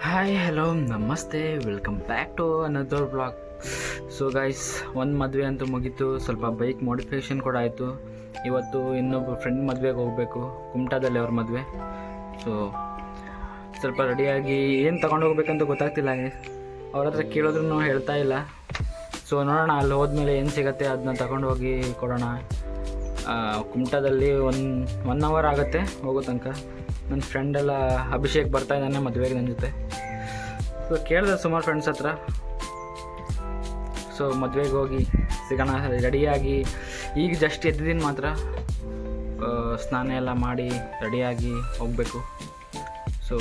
Hi hello ನಮಸ್ತೆ welcome back to another blog. So guys, ಒಂದು ಮದುವೆ ಅಂತೂ ಮುಗೀತು. ಸ್ವಲ್ಪ ಬೈಕ್ ಮಾಡಿಫಿಕೇಷನ್ ಕೂಡ ಆಯಿತು. ಇವತ್ತು ಇನ್ನೊಬ್ಬ ಫ್ರೆಂಡ್ ಮದುವೆಗೆ ಹೋಗಬೇಕು, ಕುಮಟಾದಲ್ಲಿ ಅವ್ರ ಮದುವೆ. ಸೊ ಸ್ವಲ್ಪ ರೆಡಿಯಾಗಿ ಏನು ತೊಗೊಂಡು ಹೋಗ್ಬೇಕಂತ ಗೊತ್ತಾಗ್ತಿಲ್ಲ. ಅವ್ರ ಹತ್ರ ಕೇಳಿದ್ರೂ ಹೇಳ್ತಾ ಇಲ್ಲ. ಸೊ ನೋಡೋಣ, ಅಲ್ಲಿ ಹೋದ್ಮೇಲೆ ಏನು ಸಿಗುತ್ತೆ ಅದನ್ನ ತಗೊಂಡು ಹೋಗಿ ಕೊಡೋಣ. ಕುಮಟಾದಲ್ಲಿ ಒನ್ ಅವರ್ ಆಗುತ್ತೆ ಹೋಗೋ ತನಕ. ನನ್ನ ಫ್ರೆಂಡೆಲ್ಲ ಅಭಿಷೇಕ್ ಬರ್ತಾ ಇದ್ದಾನೆ ಮದುವೆಗೆ ನನ್ನ ಜೊತೆ. ಸೊ ಕೇಳಿದೆ ಸುಮಾರು ಫ್ರೆಂಡ್ಸ್ ಹತ್ರ. ಸೊ ಮದುವೆಗೆ ಹೋಗಿ ಸಿಗೋಣ, ರೆಡಿಯಾಗಿ ಈಗ ಜಸ್ಟ್ ಎದ್ದಿದ್ದೀನಿ ಮಾತ್ರ. ಸ್ನಾನ ಎಲ್ಲ ಮಾಡಿ ರೆಡಿಯಾಗಿ ಹೋಗಬೇಕು. ಸೊ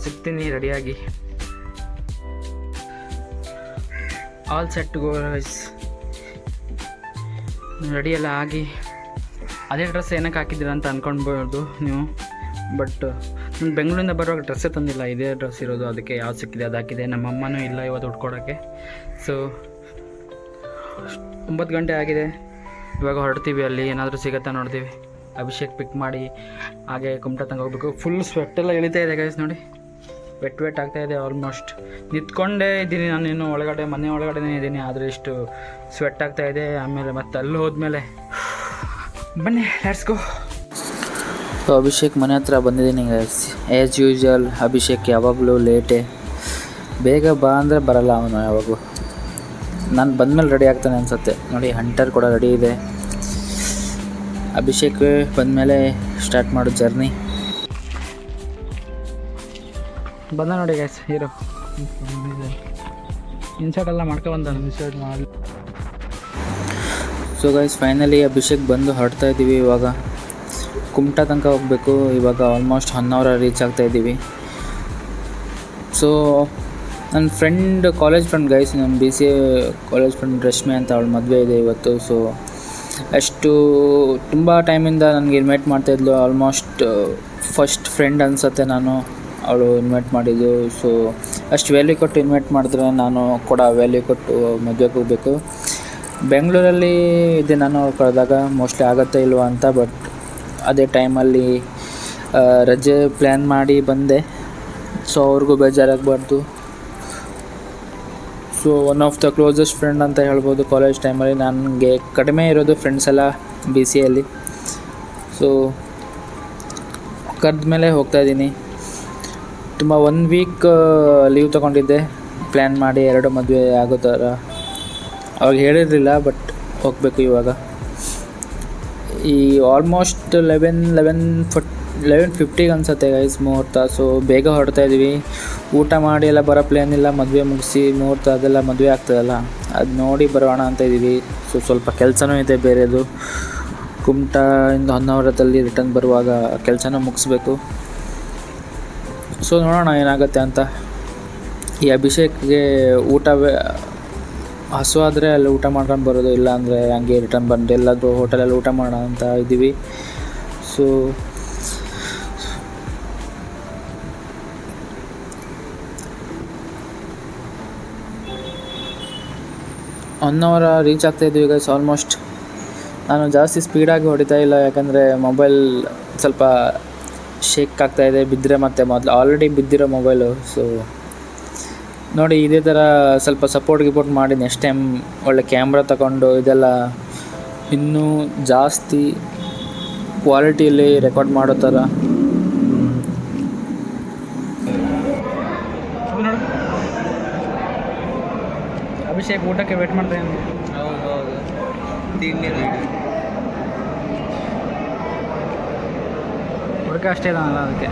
ಸಿಗ್ತೀನಿ ರೆಡಿಯಾಗಿ. All set to go guys. Ready ಎಲ್ಲ ಆಗಿ ಅದೇ ಡ್ರೆಸ್ ಏನಕ್ಕೆ ಹಾಕಿದ್ದೀರ ಅಂತ ಅಂದ್ಕೊಳ್ಬೋದು ನೀವು. ಬಟ್ ನಾನು ಬೆಂಗಳೂರಿಂದ ಬರುವಾಗ ಡ್ರೆಸ್ಸೇ ತಂದಿಲ್ಲ, ಇದೇ ಡ್ರೆಸ್ ಇರೋದು. ಅದಕ್ಕೆ ಯಾವ್ದು ಸಿಕ್ಕಿದೆ ಅದು ಹಾಕಿದೆ. ನಮ್ಮ ಅಮ್ಮನೂ ಇಲ್ಲ ಇವತ್ತು ಉಟ್ಕೊಡೋಕ್ಕೆ. ಸೊ 9 ಗಂಟೆ ಆಗಿದೆ, ಇವಾಗ ಹೊರಡ್ತೀವಿ. ಅಲ್ಲಿ ಏನಾದರೂ ಸಿಗುತ್ತಾ ನೋಡ್ತೀವಿ. ಅಭಿಷೇಕ್ ಪಿಕ್ ಮಾಡಿ ಹಾಗೆ ಕುಮಟಾ ತನಕ ಹೋಗ್ಬೇಕು. ಫುಲ್ ಸ್ವೆಟ್ಟೆಲ್ಲ ಇಳಿತಾ ಇದೆ ಗೈಸ್, ನೋಡಿ. ವೆಟ್ ಆಗ್ತಾಯಿದೆ. ಆಲ್ಮೋಸ್ಟ್ ನಿಂತ್ಕೊಂಡೇ ಇದ್ದೀನಿ ನಾನು. ಇನ್ನು ಒಳಗಡೆ ಮನೆ ಒಳಗಡೆನೇ ಇದ್ದೀನಿ, ಆದರೆ ಇಷ್ಟು ಸ್ವೆಟ್ ಆಗ್ತಾಯಿದೆ. ಆಮೇಲೆ ಮತ್ತೆ ಅಲ್ಲಿ ಹೋದ್ಮೇಲೆ ಬನ್ನಿ ಲೆಟ್ಸ್ ಗೋ. ಸೊ ಅಭಿಷೇಕ್ ಮನೆ ಹತ್ರ ಬಂದಿದ್ದೀನಿ ಗೈಸ್. ಆ್ಯಸ್ ಯೂಶ್ವಲ್ ಅಭಿಷೇಕ್ ಯಾವಾಗಲೂ ಲೇಟೇ. ಬೇಗ ಬಾ ಅಂದರೆ ಬರಲ್ಲ ಅವನು ಯಾವಾಗೂ. ನಾನು ಬಂದಮೇಲೆ ರೆಡಿ ಆಗ್ತಾನೆ ಅನಿಸುತ್ತೆ. ನೋಡಿ, ಹಂಟರ್ ಕೂಡ ರೆಡಿ ಇದೆ. ಅಭಿಷೇಕ್ ಬಂದಮೇಲೆ ಸ್ಟಾರ್ಟ್ ಮಾಡೋ ಜರ್ನಿ. ಬಂದ ನೋಡಿ ಗೈಸ್ ಹೀರೋ. ಇನ್ಸರ್ಟ್ ಎಲ್ಲ ಮಾಡ್ಕೊಬಂದ. ಇನ್ಸರ್ಟ್ ಮಾಡಿ. ಸೊ ಗೈಸ್, ಫೈನಲಿ ಅಭಿಷೇಕ್ ಬಂದು ಹೊರಡ್ತಾ ಇದ್ದೀವಿ. ಇವಾಗ ಕುಮಟಾ ತನಕ ಹೋಗಬೇಕು. ಇವಾಗ ಆಲ್ಮೋಸ್ಟ್ 1 ಅವರ್ ರೀಚ್ ಆಗ್ತಾಯಿದ್ದೀವಿ. ಸೊ ನನ್ನ ಫ್ರೆಂಡ್, ಕಾಲೇಜ್ ಫ್ರೆಂಡ್ ಗೈಸ್, ನಮ್ಮ BCA ಕಾಲೇಜ್ ಫ್ರೆಂಡ್ ರಶ್ಮಿ ಅಂತ, ಅವಳ ಮದುವೆ ಇದೆ ಇವತ್ತು. ಸೊ ಅಷ್ಟು ತುಂಬ ಟೈಮಿಂದ ನನಗೆ ಇನ್ವೈಟ್ ಮಾಡ್ತಾಯಿದ್ಲು. ಆಲ್ಮೋಸ್ಟ್ ಫಸ್ಟ್ ಫ್ರೆಂಡ್ ಅನಿಸುತ್ತೆ ನಾನು ಅವಳು ಇನ್ವೈಟ್ ಮಾಡಿದ್ದು. ಸೊ ಅಷ್ಟು ವ್ಯಾಲ್ಯೂ ಕೊಟ್ಟು ಇನ್ವೈಟ್ ಮಾಡಿದ್ರೆ ನಾನು ಕೂಡ ವ್ಯಾಲ್ಯೂ ಕೊಟ್ಟು ಮದುವೆಗೆ ಹೋಗಬೇಕು. ಬೆಂಗಳೂರಲ್ಲಿ ಇದೆ ನಾನು ಅವ್ರು ಕರೆದಾಗ. ಮೋಸ್ಟ್ಲಿ ಆಗುತ್ತೆ ಇಲ್ವಾ ಅಂತ. ಬಟ್ ಅದೇ ಟೈಮಲ್ಲಿ ರಜೆ ಪ್ಲ್ಯಾನ್ ಮಾಡಿ ಬಂದೆ. ಸೊ ಅವ್ರಿಗೂ ಬೇಜಾರಾಗಬಾರ್ದು. So one of the closest friend ಅಂತ ಹೇಳ್ಬೋದು. ಕಾಲೇಜ್ ಟೈಮಲ್ಲಿ ನನಗೆ ಕಡಿಮೆ ಇರೋದು ಫ್ರೆಂಡ್ಸ್ ಎಲ್ಲ BCAಯಲ್ಲಿ. ಸೊ ಕರೆದ ಮೇಲೆ ಹೋಗ್ತಾಯಿದ್ದೀನಿ. ತುಂಬ 1 ವೀಕ್ ಲೀವ್ ತೊಗೊಂಡಿದ್ದೆ ಪ್ಲ್ಯಾನ್ ಮಾಡಿ, 2 ಮದುವೆ ಆಗೋ ಥರ. ಅವಾಗ ಹೇಳಿರಲಿಲ್ಲ, ಬಟ್ ಹೋಗಬೇಕು ಇವಾಗ. ಈ ಆಲ್ಮೋಸ್ಟ್ 11:50 ಅನಿಸುತ್ತೆ ಗೈಸ್ ಮುಹೂರ್ತ. ಸೊ ಬೇಗ ಹೊರಡ್ತಾ ಇದ್ದೀವಿ. ಊಟ ಮಾಡಿ ಎಲ್ಲ ಬರೋ ಪ್ಲ್ಯಾನ್ ಇಲ್ಲ. ಮದುವೆ ಮುಗಿಸಿ ಮುಹೂರ್ತ ಅದೆಲ್ಲ ಮದುವೆ ಆಗ್ತದಲ್ಲ, ಅದು ನೋಡಿ ಬರೋಣ ಅಂತ ಇದ್ದೀವಿ. ಸೊ ಸ್ವಲ್ಪ ಕೆಲಸನೂ ಇದೆ ಬೇರೆದು. ಕುಮಟಾಯಿಂದ 1 ಅವರದಲ್ಲಿ ರಿಟರ್ನ್ ಬರುವಾಗ ಕೆಲಸನೂ ಮುಗಿಸ್ಬೇಕು. ಸೊ ನೋಡೋಣ ಏನಾಗುತ್ತೆ ಅಂತ. ಈ ಅಭಿಷೇಕ್ಗೆ ಊಟ ಹಸು ಆದರೆ ಅಲ್ಲಿ ಊಟ ಮಾಡ್ಕೊಂಡು ಬರೋದು, ಇಲ್ಲ ಅಂದರೆ ಹಂಗೆ ರಿಟರ್ನ್ ಬಂದು ಎಲ್ಲಾದರೂ ಹೋಟೆಲಲ್ಲಿ ಊಟ ಮಾಡೋಣ ಅಂತ ಇದ್ದೀವಿ. ಸೊ ಒನ್ ಅವರ್ ರೀಚ್ ಆಗ್ತಾಯಿದ್ದೀವಿ ಗೈಸ್ ಆಲ್ಮೋಸ್ಟ್. ನಾನು ಜಾಸ್ತಿ ಸ್ಪೀಡಾಗಿ ಹೊಡಿತಾ ಇಲ್ಲ, ಯಾಕಂದರೆ ಮೊಬೈಲ್ ಸ್ವಲ್ಪ ಶೇಕ್ ಆಗ್ತಾಯಿದೆ. ಬಿದ್ದರೆ ಮತ್ತೆ ಮೊದಲು ಆಲ್ರೆಡಿ ಬಿದ್ದಿರೋ ಮೊಬೈಲು. ಸೊ ನೋಡಿ, ಇದೇ ಥರ ಸ್ವಲ್ಪ ಸಪೋರ್ಟ್ ಮಾಡಿ ನೆಕ್ಸ್ಟ್ ಟೈಮ್ ಒಳ್ಳೆ ಕ್ಯಾಮ್ರಾ ತಗೊಂಡು ಇದೆಲ್ಲ ಇನ್ನೂ ಜಾಸ್ತಿ ಕ್ವಾಲಿಟಿಯಲ್ಲಿ ರೆಕಾರ್ಡ್ ಮಾಡೋ ಥರ. ಅಭಿಷೇಕ್ ಊಟಕ್ಕೆ ವೇಟ್ ಮಾಡ್ತೇನೆ. ಹೌದು, ಹುಡುಗ ಅಷ್ಟೇ ಇದಾನಲ್ಲ, ಅದಕ್ಕೆ.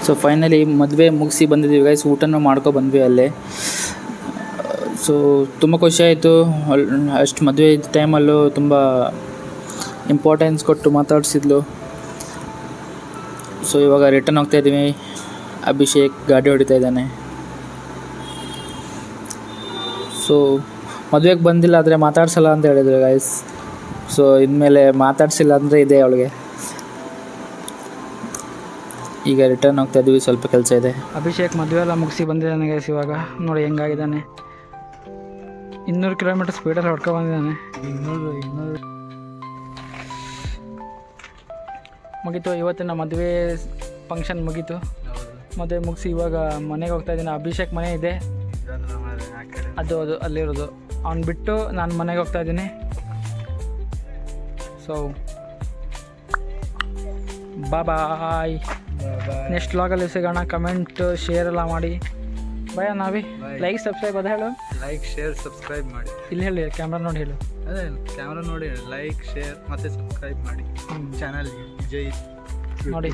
ಸೊ ಫೈನಲಿ ಮದುವೆ ಮುಗಿಸಿ ಬಂದಿದ್ದೀವಿ ಗೈಸ್, ಊಟನೂ ಮಾಡ್ಕೊ ಬಂದ್ವಿ ಅಲ್ಲೇ. ಸೊ ತುಂಬ ಖುಷಿ ಆಯಿತು. ಅಷ್ಟು ಮದುವೆ ಇದ್ದ ಟೈಮಲ್ಲೂ ತುಂಬ ಇಂಪಾರ್ಟೆನ್ಸ್ ಕೊಟ್ಟು ಮಾತಾಡಿಸಿದ್ಲು. ಸೊ ಇವಾಗ ರಿಟರ್ನ್ ಹೋಗ್ತಾ ಇದ್ದೀವಿ. ಅಭಿಷೇಕ್ ಗಾಡಿ ಹೊಡಿತಾ ಇದ್ದಾನೆ. ಸೊ ಮದುವೆಗೆ ಬಂದಿಲ್ಲ ಆದರೆ ಮಾತಾಡ್ಸಲ್ಲ ಅಂತ ಹೇಳಿದ್ರು ಗೈಸ್. ಸೊ ಇನ್ಮೇಲೆ ಮಾತಾಡ್ಸಿಲ್ಲ ಅಂದರೆ ಇದೆ ಅವಳಿಗೆ. ಈಗ ರಿಟರ್ನ್ ಹೋಗ್ತಾ ಇದ್ದೀವಿ, ಸ್ವಲ್ಪ ಕೆಲಸ ಇದೆ. ಅಭಿಷೇಕ್ ಮದುವೆ ಎಲ್ಲ ಮುಗಿಸಿ ಬಂದಿದ್ದಾನೆ ಗೈಸ್. ಇವಾಗ ನೋಡಿ ಹೆಂಗಾಗಿದ್ದಾನೆ, 200 ಕಿಲೋಮೀಟರ್ ಸ್ಪೀಡಲ್ಲಿ ಹೊಡ್ಕೊಂಡು ಬಂದಿದ್ದಾನೆ. 200 ಮುಗೀತು. ಇವತ್ತಿನ ಮದುವೆ ಫಂಕ್ಷನ್ ಮುಗೀತು. ಮದುವೆ ಮುಗಿಸಿ ಇವಾಗ ಮನೆಗೆ ಹೋಗ್ತಾ ಇದ್ದೀನಿ. ಅಭಿಷೇಕ್ ಮನೆ ಇದೆ, ಅದು ಅಲ್ಲಿರೋದು. ಅವ್ನು ಬಿಟ್ಟು ನಾನು ಮನೆಗೆ ಹೋಗ್ತಾ ಇದ್ದೀನಿ. So bye. ನೆಕ್ಸ್ಟ್ ವ್ಲಾಗಲ್ಲಿ ಸಿಗೋಣ. ಕಮೆಂಟ್ ಶೇರ್ ಎಲ್ಲ ಮಾಡಿ. ಬಾಯ್ ನಾವಿ. ಲೈಕ್ ಸಬ್ಸ್ಕ್ರೈಬ್ ಅದು ಹೇಳು. ಲೈಕ್ ಶೇರ್ ಸಬ್ಸ್ಕ್ರೈಬ್ ಮಾಡಿ. ಇಲ್ಲಿ ಹೇಳಿ, ಕ್ಯಾಮ್ರಾ ನೋಡಿ ಹೇಳು. ಅದೇ ಕ್ಯಾಮ್ರಾ ನೋಡಿ ಲೈಕ್ ಶೇರ್ ಮತ್ತು ಸಬ್ಸ್ಕ್ರೈಬ್ ಮಾಡಿ ಚಾನಲ್ಗೆ. ಜೈ ನೋಡಿ.